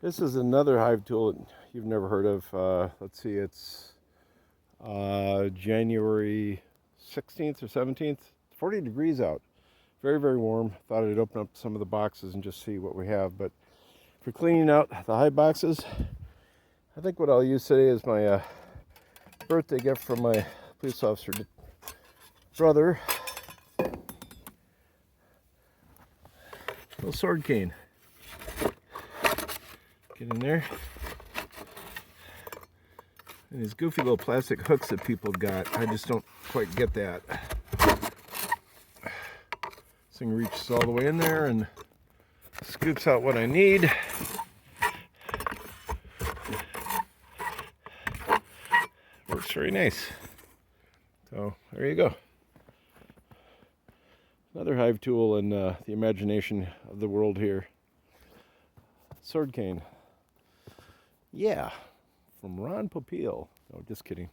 This is another hive tool that you've never heard of. Let's see, it's January 16th or 17th. 40 degrees out. Very, very warm. Thought I'd open up some of the boxes and just see what we have. But for cleaning out the hive boxes, I think what I'll use today is my birthday gift from my police officer brother. Little sword cane. Get in there. And these goofy little plastic hooks that people got, I just don't quite get that. This thing reaches all the way in there and scoops out what I need. Works very nice. So there you go. Another hive tool in the imagination of the world here. Sword cane. Yeah, from Ron Popeil. No, just kidding.